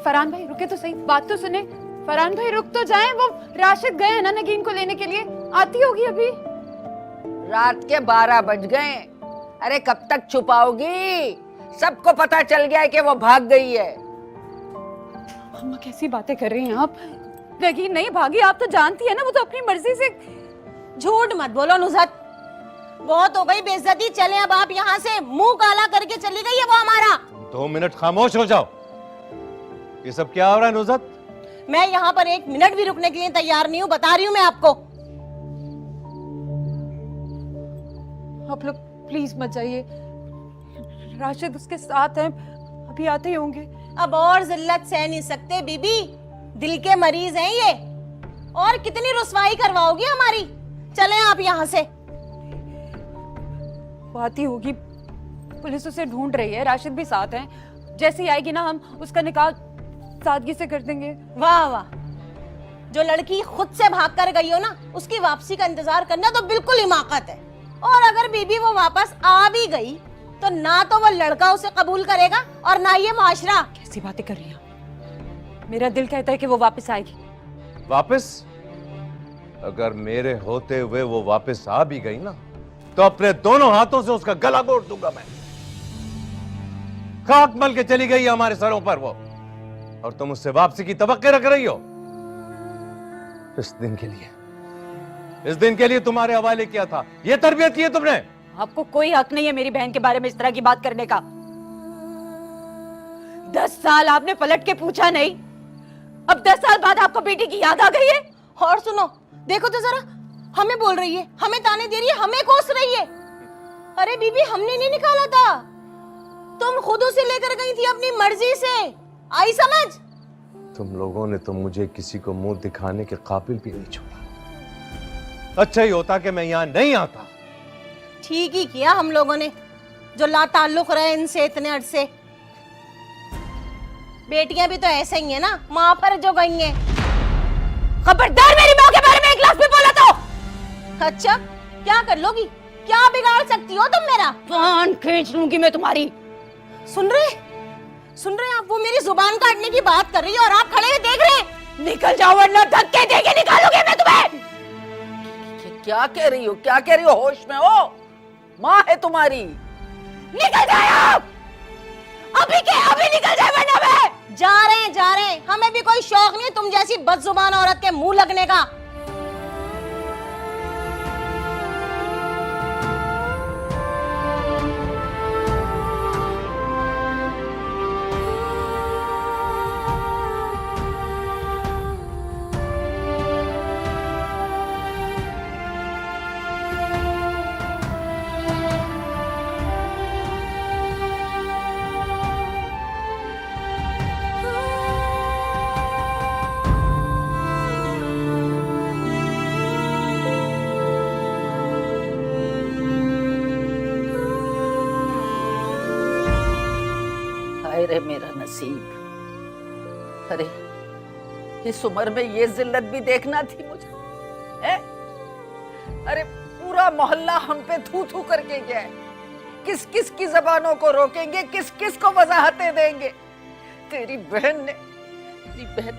फरहान भाई रुके तो सही, बात तो सुने। फरहान भाई रुक तो जाएं, वो राशिद गए हैं ना नगीन को लेने के लिए, आती होगी अभी। रात के 12 बज गए। अरे कब तक छुपाओगी? सबको पता चल गया है कि वो भाग गई है। अम्मा कैसी बातें कर रही हैं आप? नगीन नहीं भागी, आप तो जानती है ना, वो तो अपनी मर्जी से। झूठ मत बोलो नुज़हत, बहुत हो गई बेइज्जती। चले अब आप यहाँ से, मुंह काला करके चली गई है वो हमारा। 2 मिनट खामोश हो जाओ। ये सब क्या हो रहा है नुज़हत? मैं यहाँ पर 1 मिनट भी रुकने के लिए तैयार नहीं हूँ, बता रही हूँ मैं आपको। आप लोग प्लीज मत जाइए, राशिद उसके साथ हैं, अभी आते ही होंगे। अब और जिल्लत सह नहीं सकते बीबी, दिल के मरीज हैं ये। और कितनी रुसवाई करवाओगी हमारी? चलें आप यहाँ से। वो आती होगी, पुलिस उसे ढूंढ रही है, राशिद भी साथ हैं। जैसे ही आएगी ना, हम उसका निकाह सादगी से कर देंगे। वाह वाह, जो लड़की खुद से भाग कर गई हो ना, उसकी वापसी का इंतजार करना तो बिल्कुल हिमाकत है। और अगर बीबी वो वापस आ भी गई तो ना तो वो लड़का उसे कबूल करेगा और ना ये माशरा। कैसी बातें कर रही हैं? मेरा दिल कहता है कि वो वापस आएगी। वापस? अगर मेरे होते हुए वो वापस आ भी गई ना, तो अपने दोनों हाथों से उसका गला घोट दूंगा मैं। खाक मल के चली गई है हमारे सरों पर वो, और तुम उससे वापसी की तवक्को रख रही हो। इस दिन के लिए तुम्हारे हवाले किया था, ये तरबियत की है तुमने। आपको कोई हक नहीं है मेरी बहन के बारे में इस तरह की बात करने का। 10 साल आपने पलट के पूछा नहीं, अब 10 साल बाद आपको बेटी की याद आ गई है। और सुनो, देखो तो जरा, हमें बोल रही है, हमें ताने दे रही है, हमें कोस रही है। अरे बीबी, हमने नहीं निकाला था, तुम खुद उसे लेकर गई थी अपनी मर्जी से। आई समझ? तुम लोगों ने तो मुझे किसी को मुंह दिखाने के काबिल भी नहीं छोड़ा। अच्छा ही होता कि मैं यहाँ नहीं आता। ठीक ही किया हम लोगों ने, जो लाताल्लुक रहे इनसे इतने अरसे। बेटियां भी तो ऐसे ही है ना, माँ पर जो गई हैं। खबरदार मेरी माँ के बारे में एक लफ्ज़ भी बोला तो। अच्छा, क्या कर लोगी? क्या बिगाड़ सकती हो तुम मेरा? कान खींच लूंगी मैं तुम्हारी। सुन रहे आप? वो मेरी जुबान काटने की बात कर रही है और आप खड़े हुए देख रहे हैं। निकल जाओ वरना धक्के देके निकालूंगी मैं तुम्हें। क्या कह रही हो? क्या कह रही हो? होश में हो? माँ है तुम्हारी। निकल जाओ अभी के अभी, निकल जाए वरना मैं। जा रहे हैं। हमें भी कोई शौक नहीं तुम जैसी बदजुबान औरत के मुंह लगने का। अरे मेरा नसीब, अरे इस उम्र में ये जिल्लत भी देखना थी मुझे, है? अरे पूरा मोहल्ला हम पे थू थू करके गया है। किस किस की जबानों को रोकेंगे, किस किस को वजाहतें देंगे। तेरी बहन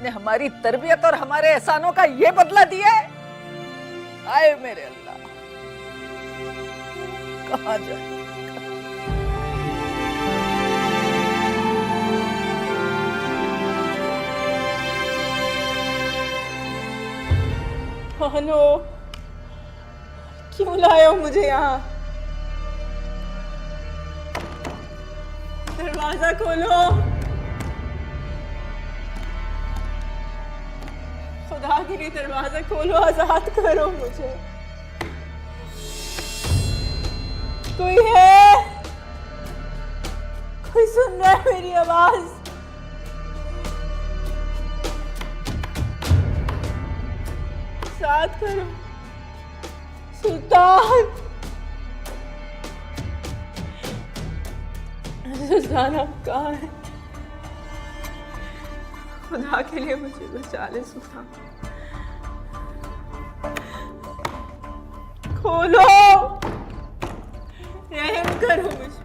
ने हमारी तरबियत और हमारे एहसानों का ये बदला दिया है। आए मेरे अल्लाह, कहाँ जाए। भानो, क्यों लाए हो मुझे यहाँ? दरवाजा खोलो, खुदा के लिए दरवाजा खोलो, आजाद करो मुझे। कोई है? कोई सुन रहा है मेरी आवाज? साथ करो सुल्तान। सुल्तान आप कहाँ हैं? खुदा के लिए मुझे बचा ले सुल्तान। खोलो, रहम करो मुझे।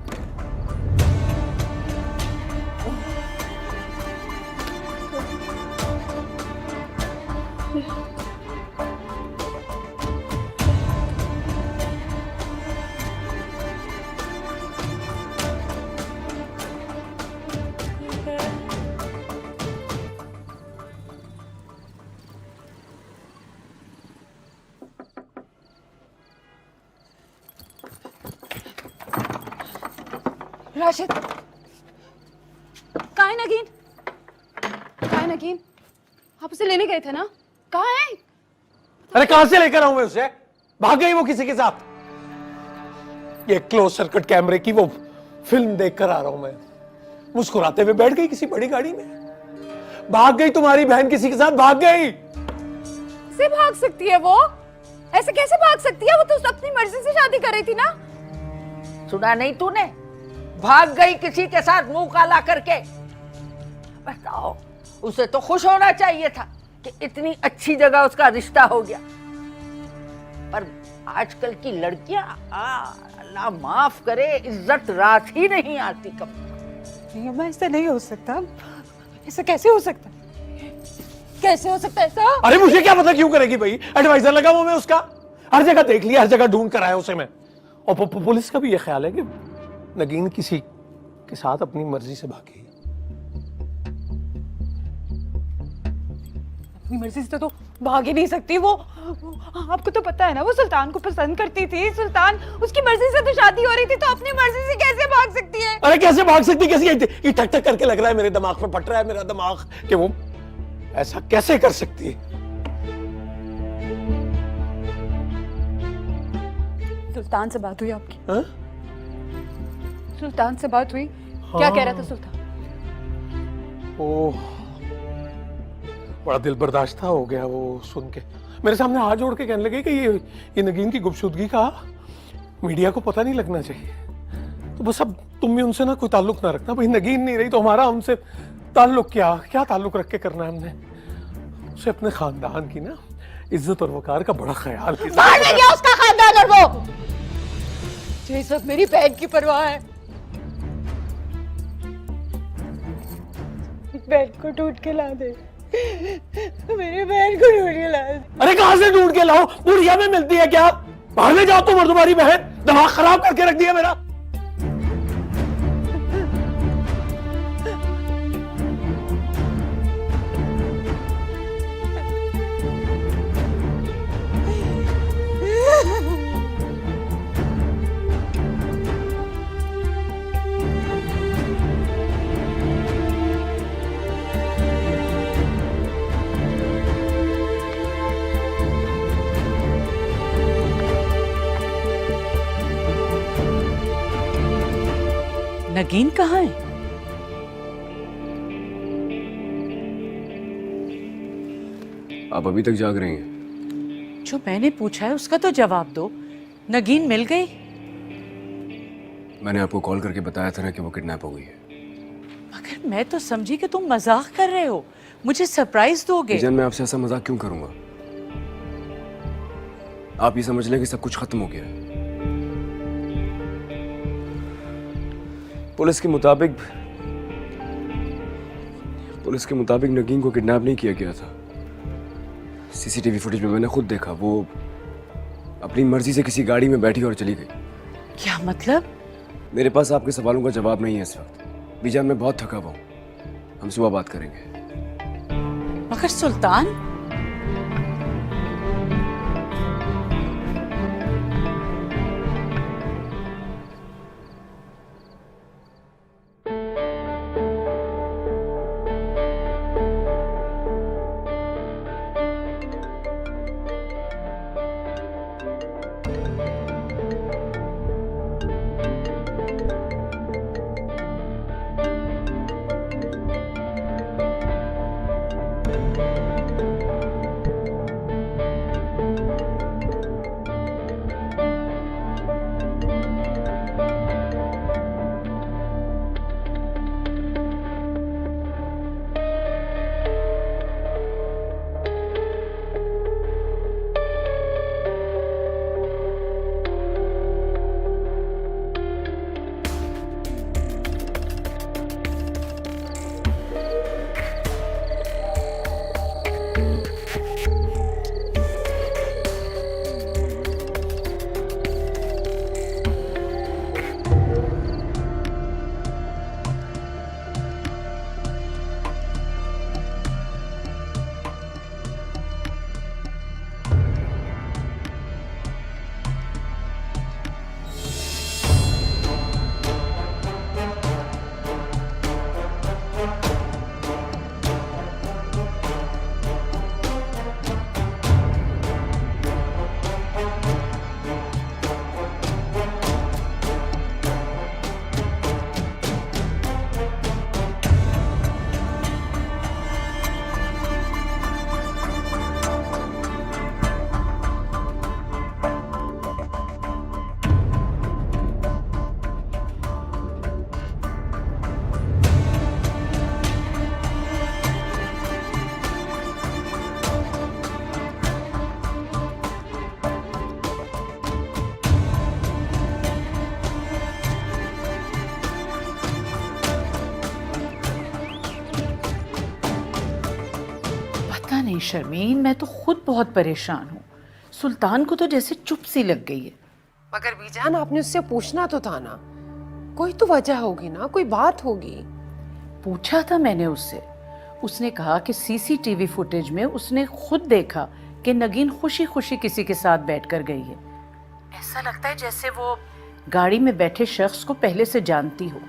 राशिद, कहाँ है नगीन? कहाँ है नगीन? आप उसे लेने गए थे ना? कहाँ है? अरे कहां से लेकर आऊं मैं उसे? भाग गई वो किसी के साथ। ये क्लोज सर्किट कैमरे की वो फिल्म देखकर आ रहा हूं मैं। मुस्कुराते हुए बैठ गई किसी बड़ी गाड़ी में। भाग गई तुम्हारी बहन किसी के साथ, भाग गई। कैसे भाग सकती है वो? ऐसे कैसे भाग सकती है? वो तो अपनी मर्जी से शादी कर रही थी ना। सुना नहीं तूने? भाग गई किसी के साथ मुंह काला करके। बताओ, उसे तो खुश होना चाहिए था कि इतनी अच्छी जगह उसका रिश्ता हो गया। पर आजकल की लड़कियां, अल्लाह माफ करे, इज्जत रात ही नहीं आती कब। नहीं अम्मा, ऐसा नहीं हो सकता। ऐसा कैसे हो सकता? कैसे हो सकता है ऐसा? अरे मुझे क्या पता क्यों करेगी भाई, एडवाइजर लगा वो मैं उसका। हर जगह देख लिया, हर जगह ढूंढ कर आया उसे मैं। और पुलिस का भी ये ख्याल है कि नगीन किसी के साथ अपनी मर्जी से भागी। अपनी मर्जी से तो भाग ही नहीं सकती वो। आपको तो पता है ना, वो सुल्तान को पसंद करती थी। सुल्तान, उसकी मर्जी से तो शादी हो रही थी, तो अपनी मर्जी से कैसे भाग सकती है? अरे कैसे भाग सकती, कैसी? ये ठक ठक करके लग रहा है मेरे दिमाग में, फट रहा है मेरा दिमाग कि वो ऐसा कैसे कर सकती है। सुल्तान से बात हुई आपकी? हा? सुल्तान से बात हुई? क्या कह रहा था सुल्तान? ओह, बड़ा दिल बर्दाश्त हो गया वो सुन के। मेरे सामने हाथ जोड़ के कहने लगे कि ये नगीन की गुपशुदगी का मीडिया को पता नहीं लगना चाहिए। तो बस अब तुम भी उनसे ना कोई ताल्लुक ना रखना भाई। नगीन नहीं रही तो हमारा हमसे ताल्लुक क्या ताल्लुक रख के करना है हमने। उसे अपने खानदान की ना इज्जत और वकार का बड़ा ख्याल है। बाहर ले गया उसका खानदान और वो। ये सब मेरी बहन की परवाह है। बहन को ढूंढ के ला दे। मेरी बहन को ढूंढ के ला दे। अरे कहां से ढूंढ के लाओ? बुढ़िया में मिलती है क्या? बाहर में जाओ तुम और तुम्हारी बहन। दिमाग खराब करके रख दिया मेरा। नगीन कहाँ है? आप अभी तक जाग रही हैं? जो मैंने पूछा है उसका तो जवाब दो। नगीन मिल गई? मैंने आपको कॉल करके बताया था ना कि वो किडनैप हो गई है। मगर मैं तो समझी कि तुम मजाक कर रहे हो, मुझे सरप्राइज दोगे। जन, मैं आपसे ऐसा मजाक क्यों करूंगा? आप ये समझ लें कि सब कुछ खत्म हो गया है। पुलिस के मुताबिक नगीन को किडनैप नहीं किया गया था। सीसीटीवी फुटेज में मैंने खुद देखा, वो अपनी मर्जी से किसी गाड़ी में बैठी और चली गई। क्या मतलब? मेरे पास आपके सवालों का जवाब नहीं है इस वक्त। बीजान, मैं बहुत थका हुआ हूं। हम सुबह बात करेंगे। मगर सुल्तान, शर्मीन, मैं तो खुद बहुत परेशान हूँ। सुल्तान को तो जैसे चुप सी लग गई है। मगर बीजान, आपने उससे पूछना तो था ना, कोई तो वजह होगी ना, कोई बात होगी। पूछा था मैंने उससे, उसने कहा कि सीसीटीवी फुटेज में उसने खुद देखा कि नगीन खुशी खुशी किसी के साथ बैठकर गई है। ऐसा लगता है जैसे वो गाड़ी में बैठे शख्स को पहले से जानती हो।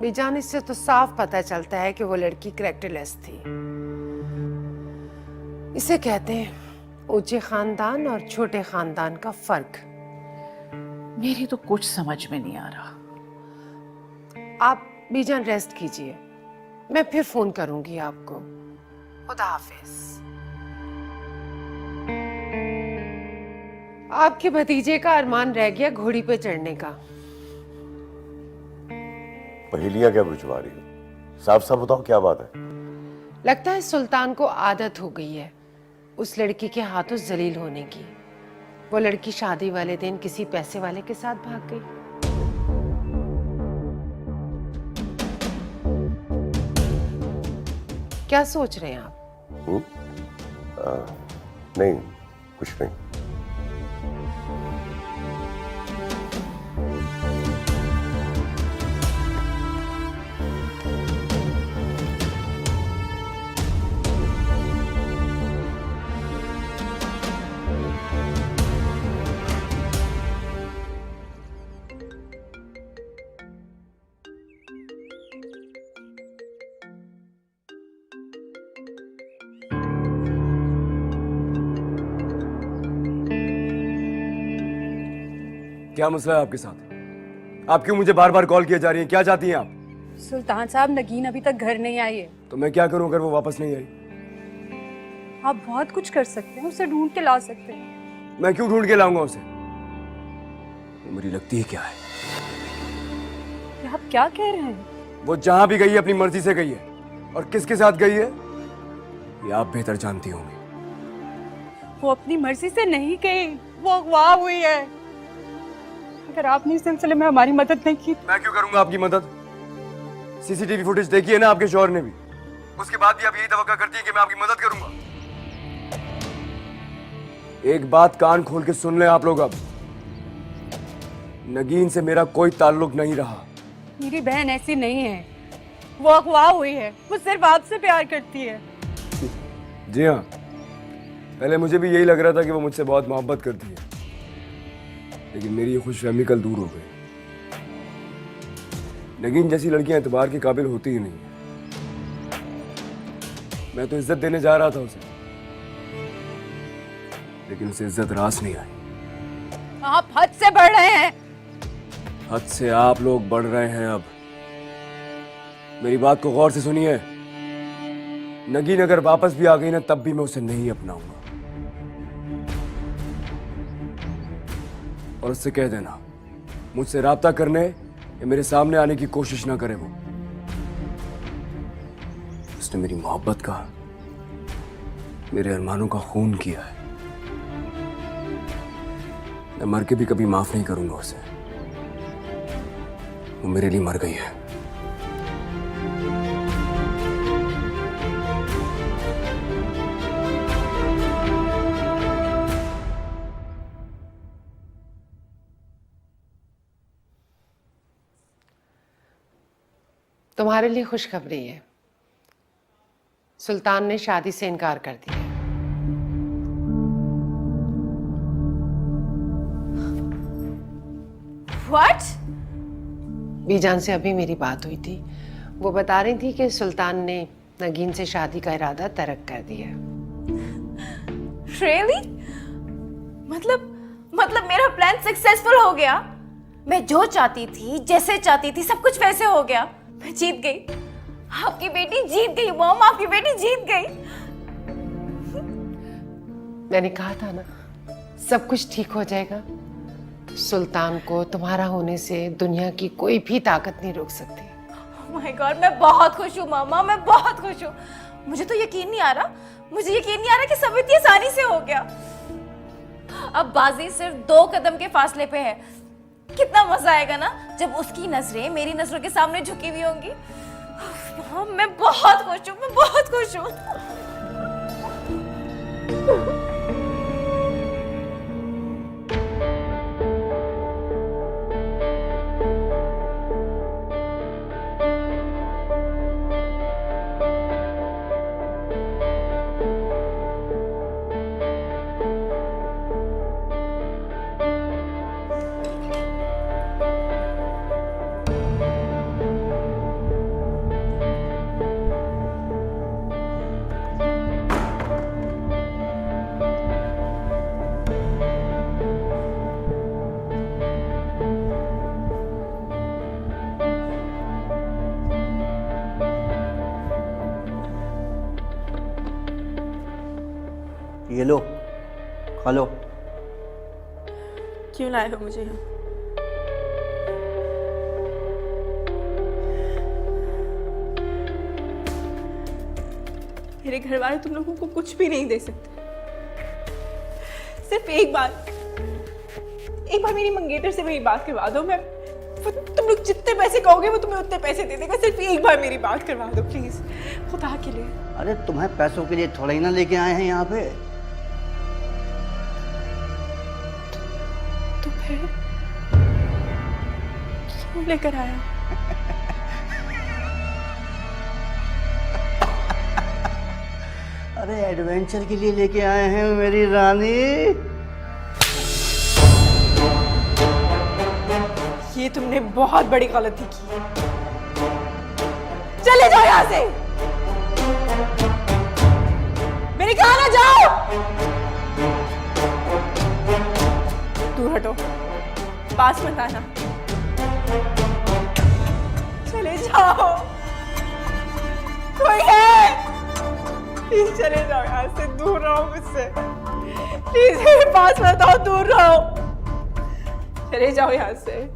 बीजान, इससे तो साफ पता चलता है कि वो लड़की कैरेक्टरलेस थी। इसे कहते हैं ऊंचे खानदान और छोटे खानदान का फर्क। मेरी तो कुछ समझ में नहीं आ रहा। आप बीजान रेस्ट कीजिए, मैं फिर फोन करूंगी आपको। खुदा हाफिज। आपके भतीजे का अरमान रह गया घोड़ी पे चढ़ने का। पहेलियां क्या बुझवा रही हो? साफ साफ बताओ क्या बात है। लगता है सुल्तान को आदत हो गई है उस लड़की के हाथों जलील होने की। वो लड़की शादी वाले दिन किसी पैसे वाले के साथ भाग गई। क्या सोच रहे हैं आप? नहीं, कुछ नहीं। क्या मसला है आपके साथ? आप क्यों मुझे बार बार कॉल किए जा रही हैं? क्या चाहती हैं आप? सुल्तान साहब, नगीन अभी तक घर नहीं आई है। तो मैं क्या करूं अगर वो वापस नहीं आई? आप बहुत कुछ कर सकते हैं, उसे ढूंढ के ला सकते हैं। मैं क्यों ढूंढ के लाऊंगा उसे? वो मेरी लगती है क्या है? ये आप क्या कह रहे हैं? वो जहां भी गई है अपनी मर्जी से गई है, और किसके साथ गई है ये आप बेहतर जानती होंगी। वो अपनी मर्जी से नहीं गई, वो अगवा हुई है। अगर आपने इस सिलसिले में हमारी मदद नहीं की। मैं क्यों करूंगा आपकी मदद? सीसीटीवी फुटेज देखी है ना आपके शौहर ने भी, उसके बाद भी आप यही तवक्का करती है कि मैं आपकी मदद करूंगा। एक बात कान खोल के सुन लें आप लोग, अब नगीन से मेरा कोई ताल्लुक नहीं रहा। मेरी बहन ऐसी नहीं है, वो अगवा हुई है। वो सिर्फ आपसे प्यार करती है। जी हाँ, पहले मुझे भी यही लग रहा था कि वो मुझसे बहुत मोहब्बत करती है, लेकिन मेरी ये खुशफहमी कल दूर हो गई। नगीन जैसी लड़कियां एतबार के काबिल होती ही नहीं। मैं तो इज्जत देने जा रहा था उसे, लेकिन उसे इज्जत रास नहीं आई। आप हद से बढ़ रहे हैं। हद से आप लोग बढ़ रहे हैं। अब मेरी बात को गौर से सुनिए। नगीन अगर वापस भी आ गई ना, तब भी मैं उसे नहीं अपनाऊंगा। और उससे कह देना मुझसे राब्ता करने या मेरे सामने आने की कोशिश ना करे। वो उसने मेरी मोहब्बत का, मेरे अरमानों का खून किया है। मैं मर के भी कभी माफ नहीं करूंगा उसे। वो मेरे लिए मर गई है। तुम्हारे लिए खुशखबरी है, सुल्तान ने शादी से इनकार कर दिया। व्हाट? बीजान से अभी मेरी बात हुई थी। वो बता रही थी कि सुल्तान ने नगीन से शादी का इरादा तर्क कर दिया। Really? मतलब मेरा प्लान सक्सेसफुल हो गया। मैं जो चाहती थी, जैसे चाहती थी, सब कुछ वैसे हो गया। मैं जीत गई। आपकी बेटी जीत गई मॉम, आपकी बेटी जीत गई। मैंने कहा था ना, सब कुछ ठीक हो जाएगा। सुल्तान को तुम्हारा होने से दुनिया की कोई भी ताकत नहीं रोक सकती। Oh my God, मैं बहुत खुश हूँ मामा, मैं बहुत खुश हूँ। मुझे तो यकीन नहीं आ रहा, मुझे यकीन नहीं आ रहा कि सब इतनी आसानी से हो गया। अब बाजी सिर्फ 2 कदम के फासले पे है। कितना मजा आएगा ना जब उसकी नजरें मेरी नजरों के सामने झुकी हुई होंगी। मैं बहुत खुश हूँ, मैं बहुत खुश हूँ। लो, खा लो। क्यों लाए हो मुझे यहाँ? मेरे घर वाले तुम लोगों को कुछ भी नहीं दे सकते। सिर्फ एक बार मेरी मंगेतर से मेरी बात करवा दो। मैं तुम लोग जितने पैसे कहोगे वो तुम्हें उतने पैसे दे देगा। सिर्फ एक बार मेरी बात करवा दो प्लीज, खुदा के लिए। अरे तुम्हें पैसों के लिए थोड़ा ही ना लेके आए हैं यहाँ पे। तो फिर क्यों लेकर आया? अरे एडवेंचर के लिए लेके आए हैं मेरी रानी। ये तुमने बहुत बड़ी गलती की। चले जाओ यहाँ से, मेरे कहा ना जाओ। दूर हटो, पास मत आना। चले जाओ, कोई है? प्लीज चले जाओ यहाँ से, दूर रहो मुझसे। प्लीज मेरे पास मत आओ, दूर रहो। चले जाओ यहाँ से।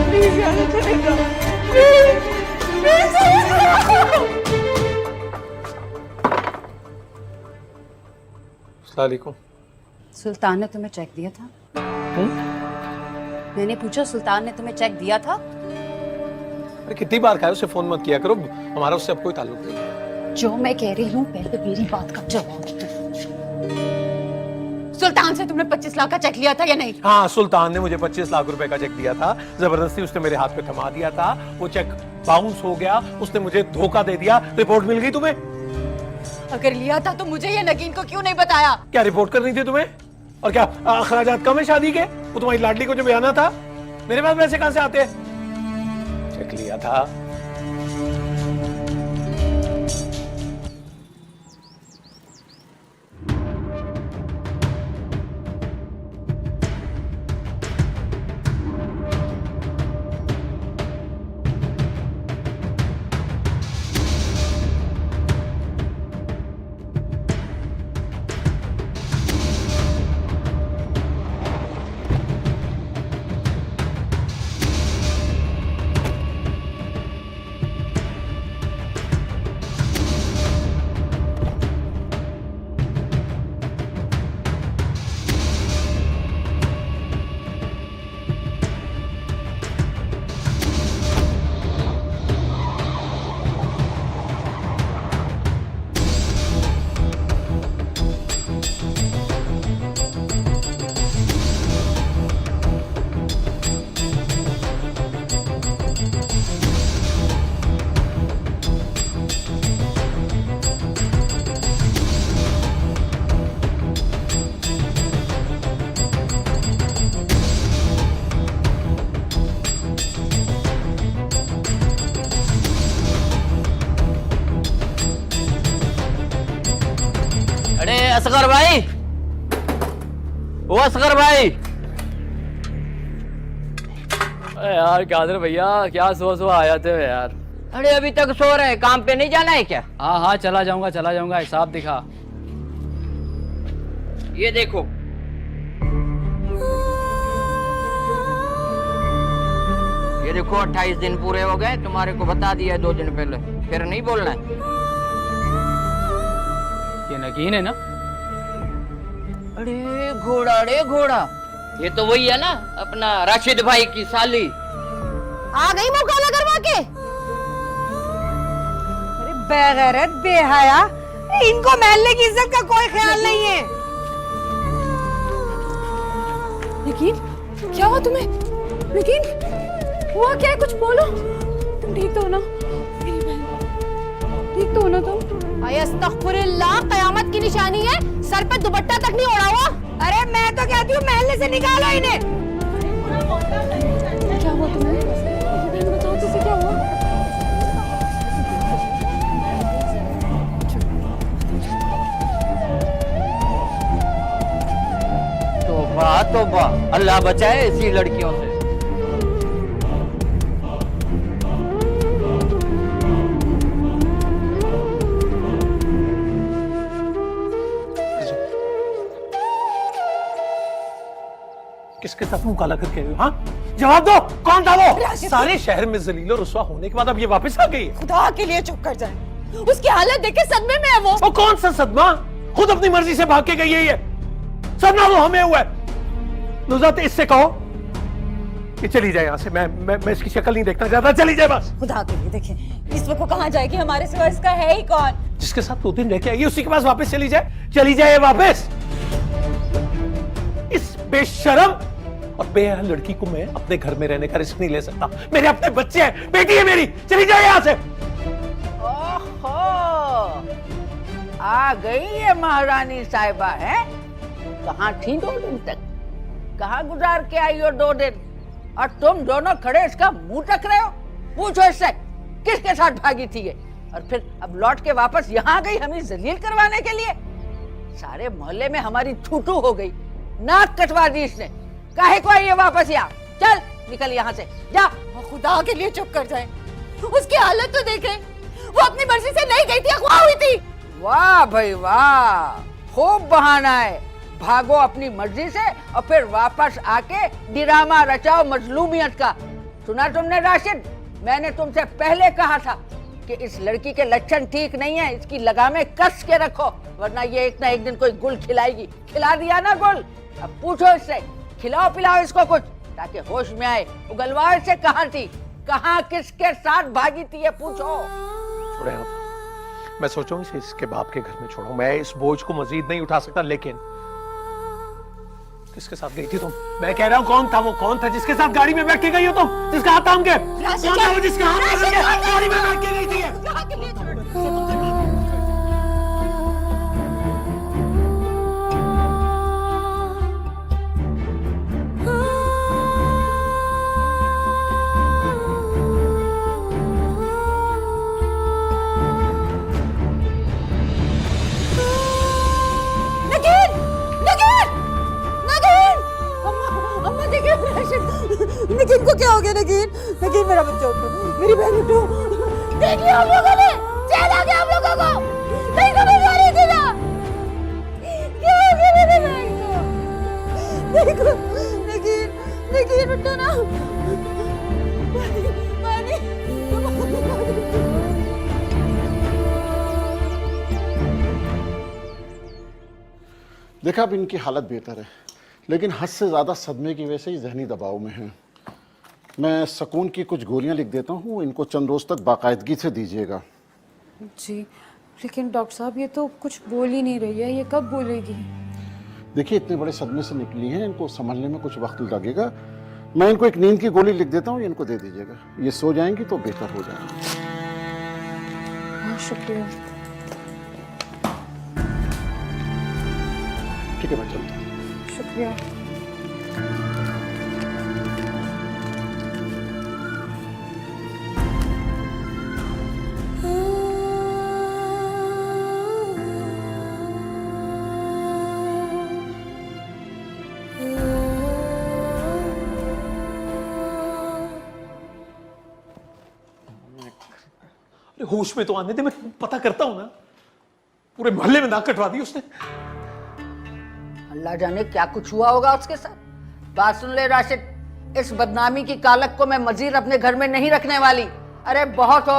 प्लीज यहाँ से चले जाओ, प्लीज चले जाओ। अस्सलाम वालेकुम। सुल्तान ने तुम्हें चेक दिया था? मैंने पूछा, सुल्तान ने तुम्हें चेक दिया था? अरे कितनी बार कहा है उसे फोन मत किया करो, हमारा उससे अब कोई ताल्लुक नहीं है। जो मैं कह रही हूँ पहले मेरी बात का जवाब दो। सुल्तान से तुमने 25 लाख का चेक लिया था या नहीं? हाँ, सुल्तान ने मुझे 25 लाख रुपए का चेक दिया था। जबरदस्ती उसने मेरे हाथ पे थमा दिया था। वो चेक बाउंस हो गया, उसने मुझे धोखा दे दिया। रिपोर्ट मिल गई तुम्हें? अगर लिया था तो मुझे या नगीन को क्यों नहीं बताया? क्या रिपोर्ट करनी थी तुम्हें? और क्या अखराजात कम है शादी के? वो तुम्हारी लाडली को जो बयाना था, मेरे पास पैसे कहां से आते? चेक लिया था। असगर भाई, ओ असगर भाई। अरे यार कादर भैया, क्या सो आ जाते हो यार। अरे अभी तक सो रहे, काम पे नहीं जाना है क्या? हाँ हाँ चला जाऊंगा। हिसाब दिखा। ये देखो, ये देखो 28 दिन पूरे हो गए। तुम्हारे को बता दिया 2 दिन पहले, फिर नहीं बोलना है। ये नगीन है ना? अरे घोड़ा, ये तो वही है ना, अपना राशिद भाई की साली। आ गई मुकाला करवा के। अरे बेगैरत बेहया, इनको महल्ले की इज्जत का कोई ख्याल नहीं है। यकीन, क्या हुआ तुम्हें? यकीन, हुआ क्या है? कुछ बोलो। तुम ठीक तो हो ना? मेरी बहन, ठीक तो हो ना तुम? अस्तगफिरुल्लाह, कयामत की निशानी है। सर पे दुपट्टा तक नहीं ओढ़ा हुआ। अरे मैं तो कहती हूँ महल्ले से निकालो इन्हें। क्या हुआ तुम्हें? बहन बताओ, तुझे क्या हुआ? अल्लाह बचाए ऐसी लड़कियों से। किसके साथ मुंह काला करके आई हो? हाँ, जवाब दो, कौन था वो? सारे शहर में जलील और रुसवा होने के बाद अब ये वापस आ गई है। खुदा के लिए चुप कर जाए, उसकी हालत देख के सदमे में है वो। कौन सा सदमा? खुद अपनी मर्जी से भाग के गई है ये। सदमा तो हमें हुआ है। नुज़ात, इससे कहो कि चली जाए यहाँ से। मैं इसकी शक्ल नहीं देखना चाहता, चली जाए बस। खुदा के लिए देखें, इस वक्त को कहाँ जाएगी? हमारे सिवा इसका है ही कौन? जिसके साथ 2 दिन रह के आई उसी के पास वापस चली जाए वापस। इस बेशरम और बेहया लड़की को मैं अपने घर में रहने का रिस्क नहीं ले सकता। मेरे अपने बच्चे हैं, बेटी है मेरी, चली जाए यहाँ से। ओहो, आ गई है महारानी साहिबा है। कहाँ थी 2 दिन तक? कहाँ गुजार के आई हो 2 दिन? और तुम दोनों खड़े इसका मुंह टक रहे हो? पूछो इससे किसके साथ भागी थी ये? और फिर अब लौट के वापस यहाँ आ गई हमें जलील करवाने के लिए। सारे मोहल्ले में हमारी थूथू हो गई, नाक कटवा दी इसने। काहे को आई है वापस यहाँ? चल निकल यहाँ से, जा। खुदा के लिए चुप कर जाए, उसकी हालत तो देखें। वो अपनी मर्जी से नहीं गई थी, अगवा हुई थी। वाह भाई वाह, खूब बहाना है। भागो अपनी मर्जी से और फिर वापस आके ड्रामा रचाओ मजलूमियत का। सुना तुमने राशिद, मैंने तुमसे पहले कहा था कि इस लड़की के लक्षण ठीक नहीं है, इसकी लगामें कस के रखो, वरना ये एक ना एक दिन कोई गुल खिलाएगी। खिला दिया ना गुल, अब पूछो इससे, खिलाओ पिलाओ इसको कुछ ताकि होश में आए। उगलवाओ इससे कहाँ थी, कहाँ किसके साथ भागी थी, ये पूछो। छोड़े मैं सोचूं इसे इसके बाप के घर में छोड़ूं। मैं इस बोझ को मजीद नहीं उठा सकता। लेकिन किसके साथ गई थी तुम? मैं कह रहा हूँ कौन था वो? कौन था जिसके साथ गाड़ी में बैठ के गई हो तुम? जिसका हाथ थाम के? कौन था वो जिसका हाथ थाम के गाड़ी में बैठ के गई थी? नगीन को क्या हो गया? नगीन मेरा बच्चा उठो, मेरी बहन उठो। देख लिया हम लोगों ने, चैन आ गया हम लोगों को। नहीं समझ आ रही थी ना, क्या हो गया मेरे बहन को? देखो नगीन उठो ना। देखा, अब इनकी हालत बेहतर है, लेकिन हद से ज़्यादा सदमे की वजह से ही जहनी दबाव में है। मैं सुकून की कुछ गोलियां लिख देता हूँ, इनको चंद रोज़ तक बाकायदगी से दीजिएगा। जी, लेकिन डॉक्टर साहब ये तो कुछ बोल ही नहीं रही है, ये कब बोलेगी? देखिए, इतने बड़े सदमे से निकली हैं, इनको संभलने में कुछ वक्त लगेगा। मैं इनको एक नींद की गोली लिख देता हूँ, इनको दे दीजिएगा। ये सो जाएंगी तो बेहतर हो जाएगा। हाँ, शुक्रिया। ठीक है, मैं चलता हूँ। शुक्रिया। होश में तो आने दे, मैं पता करता हूं ना। पूरे मोहल्ले में नाक कटवा दी उसने। अल्लाह जाने क्या कुछ हुआ होगा उसके साथ। बात सुन ले राशिद, इस बदनामी की कालक को मैं मजीद अपने घर में नहीं रखने वाली। अरे बहुत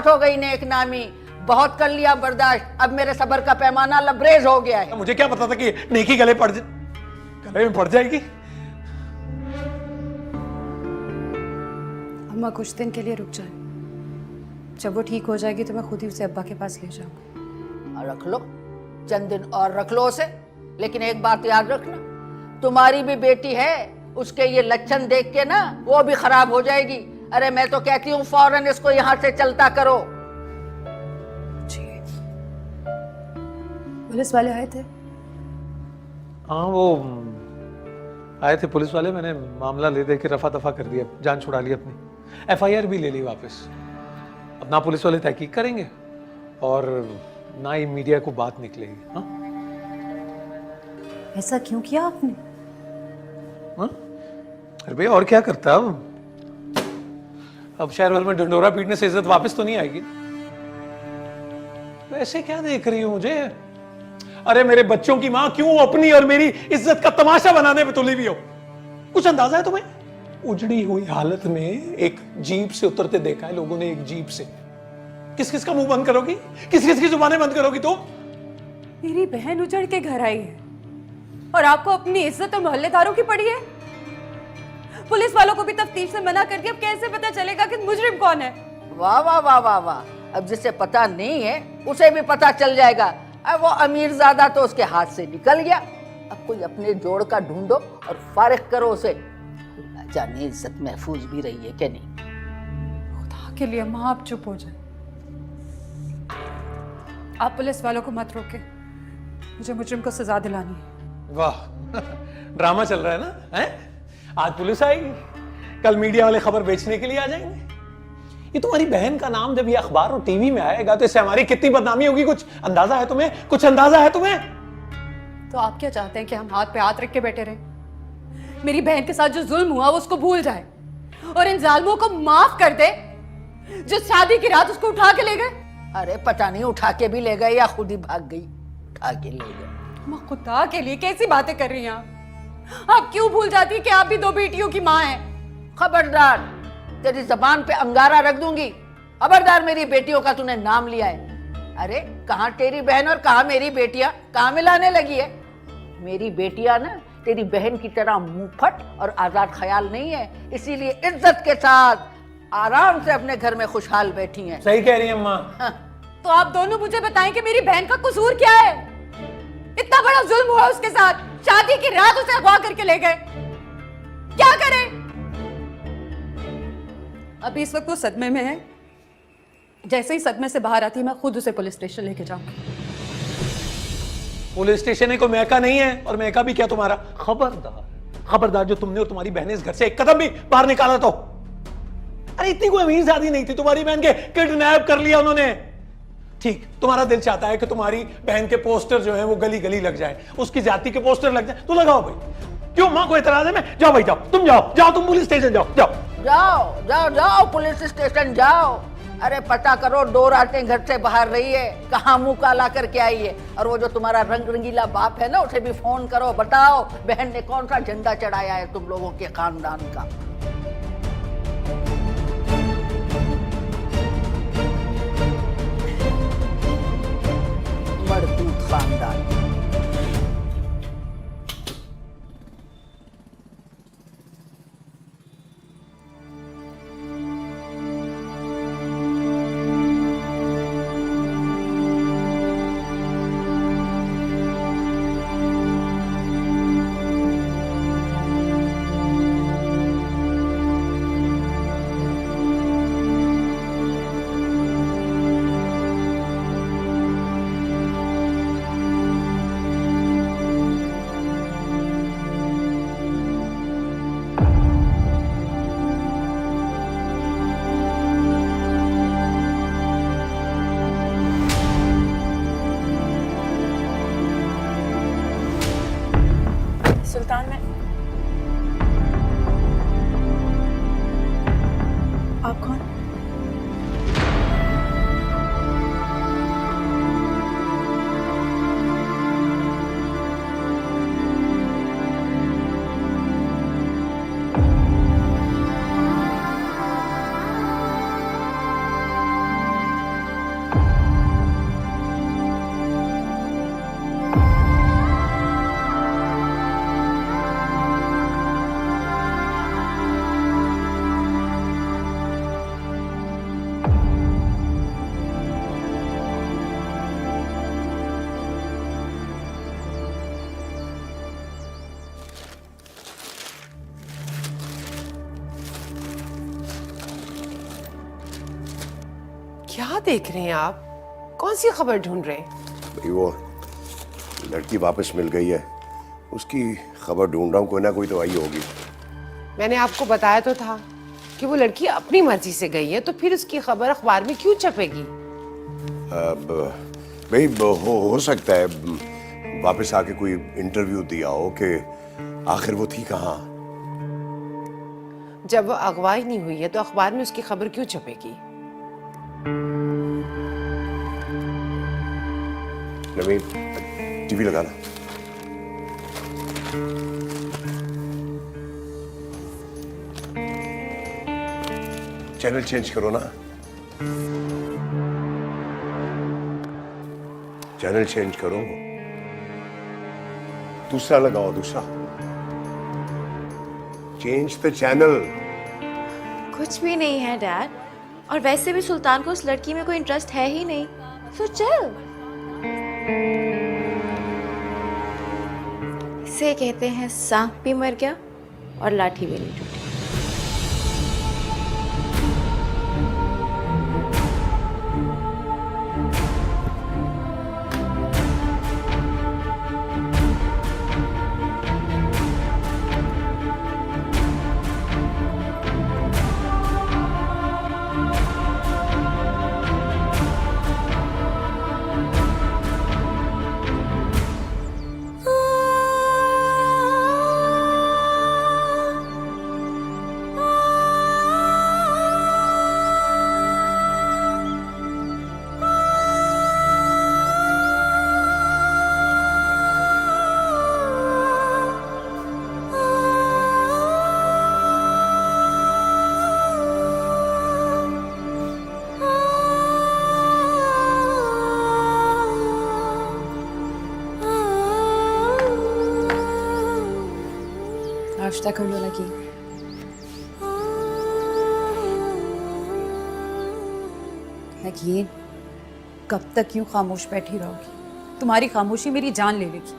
हो गई नेक नामी, बहुत कर लिया बर्दाश्त। अब मेरे सब्र का पैमाना लबरेज हो गया है। मुझे क्या पता था कि नेकी गले में पड़ जाएगी। अम्मा कुछ दिन के लिए रुक जाए, जब वो ठीक हो जाएगी तो मैं खुद ही उसे अब्बा के पास ले जाऊंगी। रख लो, चंद दिन और रख लो उसे, लेकिन एक बात याद रखना, तुम्हारी भी बेटी है, उसके ये लक्षण देख के ना वो भी खराब हो जाएगी। अरे मैं तो कहती हूँ फौरन इसको यहाँ से चलता करो। पुलिस वाले आए थे? हाँ, वो आए थे पुलिस वाले। मैंने मामला ले दे के रफा दफा कर दिया, जान छुड़ा ली अपनी। FIR भी ले ली वापस। अब ना पुलिस वाले तहकीक करेंगे और ना ही मीडिया को बात निकलेगी। हाँ, ऐसा क्यों किया आपने? हाँ? अरे भैया और क्या करता अब शहर भर में डंडोरा पीटने से इज्जत वापस तो नहीं आएगी। वैसे क्या देख रही हो मुझे? अरे मेरे बच्चों की मां क्यों अपनी और मेरी इज्जत का तमाशा बनाने पे तुली हुई हो? कुछ अंदाजा है तुम्हें? उजड़ी हुई हालत में एक जीप से उतरते देखा है लोगों ने, एक जीप से। किस किस का मुंह बंद करोगी? किस किस की जुबानें बंद करोगी तुम? मेरी बहन उजड़ के घर आई है और आपको अपनी इज्जत और मोहल्लेदारों की पड़ी है। पुलिस वालों को भी तफ्तीश से मना कर दिया, अब कैसे पता चलेगा कि मुजरिम कौन है? वाह वाह वाह वाह वाह, अब जिसे पता नहीं है उसे भी पता चल जाएगा। अब वो अमीरजादा तो उसके हाथ से निकल गया, अब कोई अपने जोड़ का ढूंढो और फारिग करो उसे। जाने इज्जत महफूज भी रही है क्या नहीं? खुदा के लिए माँ आप चुप हो जाए। आप पुलिस वालों को मत रोके, मुझे मुजरिम को सजा दिलानी है। वाह ड्रामा चल रहा है ना? है? आज पुलिस आएगी, कल मीडिया वाले खबर बेचने के लिए आ जाएंगे। ये तुम्हारी बहन का नाम जब ये अखबार और टीवी में आएगा तो इससे हमारी कितनी बदनामी होगी? कुछ अंदाजा है तुम्हें? कुछ अंदाजा है तुम्हें? तो आप क्या चाहते हैं कि हम हाथ पे हाथ रख के बैठे रहें? मेरी बहन के साथ जो जुल्म हुआ वो उसको भूल जाए और इन जालिमों को माफ कर दे जो शादी की रात उसको उठा के ले गए। अरे पता नहीं उठा के भी ले गए या खुद ही भाग गई, उठा के ले गए। माँ खुदा के लिए कैसी बातें कर रही हैं आप क्यों भूल जाती है कि आप भी दो बेटियों की माँ हैं? खबरदार, तेरी जबान पे अंगारा रख दूंगी। खबरदार, मेरी बेटियों का तूने नाम लिया है। अरे कहाँ तेरी बहन और कहाँ मेरी बेटियां, कहाँ मिलाने लगी है? मेरी बेटियां ना तेरी बहन की तरह मुंहफट और आजाद ख्याल नहीं है, इसीलिए इज्जत के साथ आराम से अपने घर में खुशहाल बैठी हैं। सही कह रही है अम्मा। हाँ। तो आप दोनों मुझे बताएं कि मेरी बहन का कसूर क्या है? इतना बड़ा जुल्म हुआ उसके साथ, शादी की रात उसे अगवा करके ले गए, क्या करें? अभी इस वक्त वो सदमे में है, जैसे ही सदमे से बाहर आती है मैं खुद उसे पुलिस स्टेशन लेके जाऊंगी। पुलिस स्टेशन को मैका नहीं है, और मैका भी क्या तुम्हारा? खबरदार खबरदार, जो तुमने और तुम्हारी बहन इस घर से एक कदम भी बाहर निकाला तो। अरे इतनी कोई अमीर शादी नहीं थी तुम्हारी बहन के, किडनैप कर लिया उन्होंने। ठीक, तुम्हारा दिल चाहता है कि तुम्हारी बहन के पोस्टर जो है वो गली गली लग जाए, उसकी जाति के पोस्टर लग जाए, तो लगाओ भाई। क्यों मां को एतराज है? मैं जाओ भाई, जाओ तुम, जाओ तुम पुलिस स्टेशन जाओ, जाओ जाओ जाओ पुलिस स्टेशन जाओ। अरे पता करो 2 रातें घर से बाहर रही है, कहाँ मुंह काला करके आई है। और वो जो तुम्हारा रंग रंगीला बाप है ना, उसे भी फोन करो, बताओ बहन ने कौन सा झंडा चढ़ाया है तुम लोगों के खानदान का। मरदूत खानदान। सुल्तान, मैं आप कौन? क्या देख रहे हैं आप? कौन सी खबर ढूंढ रहे हैं? भाई वो लड़की वापस मिल गई है, उसकी खबर ढूंढ रहा हूँ, कोई ना कोई तो आई होगी। मैंने आपको बताया तो था कि वो लड़की अपनी मर्जी से गई है, तो फिर उसकी खबर अखबार में क्यों छपेगी? भाई हो सकता है वापस आके कोई इंटरव्यू दिया हो कि आखिर वो थी कहाँ, जब वो अगवा ही नहीं हुई है तो अखबार में उसकी खबर क्यों छपेगी? नवीन, टीवी लगाना। चैनल चेंज करो ना। चैनल चेंज करो, दूसरा लगाओ, दूसरा। Change the channel. कुछ भी नहीं है डैड, और वैसे भी सुल्तान को उस लड़की में कोई इंटरेस्ट है ही नहीं, तो चल। इसे कहते हैं सांप भी मर गया और लाठी भी नहीं टूटी। नाश्ता कर लो लगी। नगीन, कब तक यूं खामोश बैठी रहोगी? तुम्हारी खामोशी मेरी जान ले लेगी।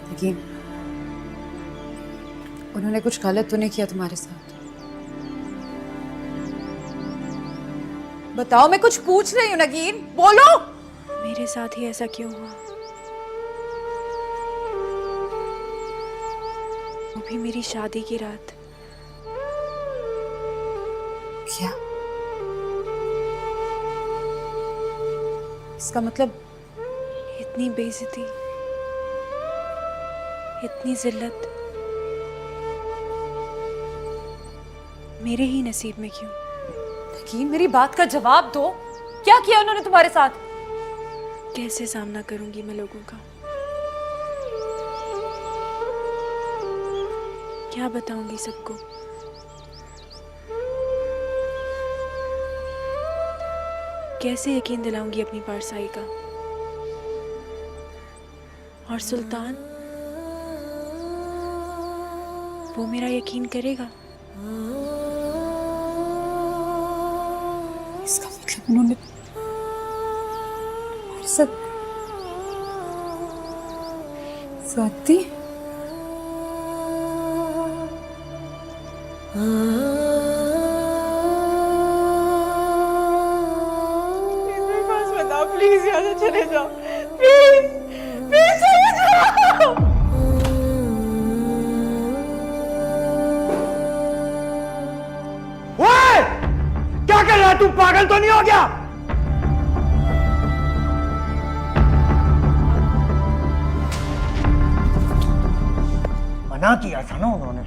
नगीन, उन्होंने कुछ गलत तो नहीं किया तुम्हारे साथ? बताओ, मैं कुछ पूछ रही हूँ नगीन, बोलो। मेरे साथ ही ऐसा क्यों हुआ? वो भी मेरी शादी की रात। क्या? इसका मतलब? इतनी बेइज्जती, इतनी जिल्लत मेरे ही नसीब में क्यों? नगीन, मेरी बात का जवाब दो। क्या किया उन्होंने तुम्हारे साथ? कैसे सामना करूंगी मैं लोगों का? क्या बताऊंगी सबको? कैसे यकीन दिलाऊंगी अपनी पारसाई का? और सुल्तान, वो मेरा यकीन करेगा? इसका मतलब उन्होंने सब स्वाति? मेरे पास बताओ प्लीज, यहाँ से चले जाओ प्लीज, प्लीज चले जाओ। ओए! क्या कर रहा है तू? पागल तो नहीं हो गया? मना किया था ना उन्होंने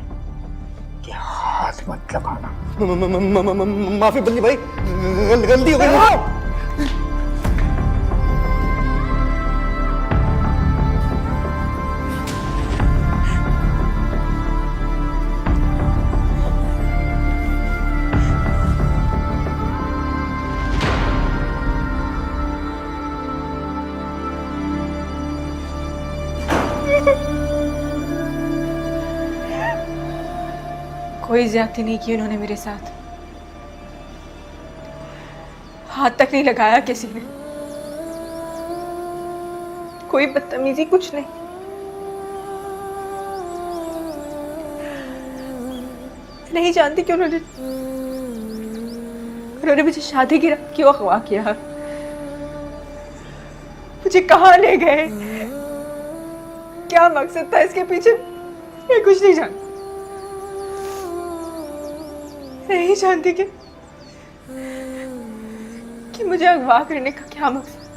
कि हाथ मत लगाना। माफी बल्ली भाई, गलती हो गई। कोई ज्यादती नहीं की उन्होंने मेरे साथ, हाथ तक नहीं लगाया किसी ने, कोई बदतमीजी, कुछ नहीं। नहीं जानती कि उन्होंने मुझे शादी की रात क्यों अगवा किया, मुझे कहाँ ले गए, क्या मकसद था इसके पीछे, मैं कुछ नहीं जानती। नहीं जानती कि मुझे अगवा करने का क्या मकसद।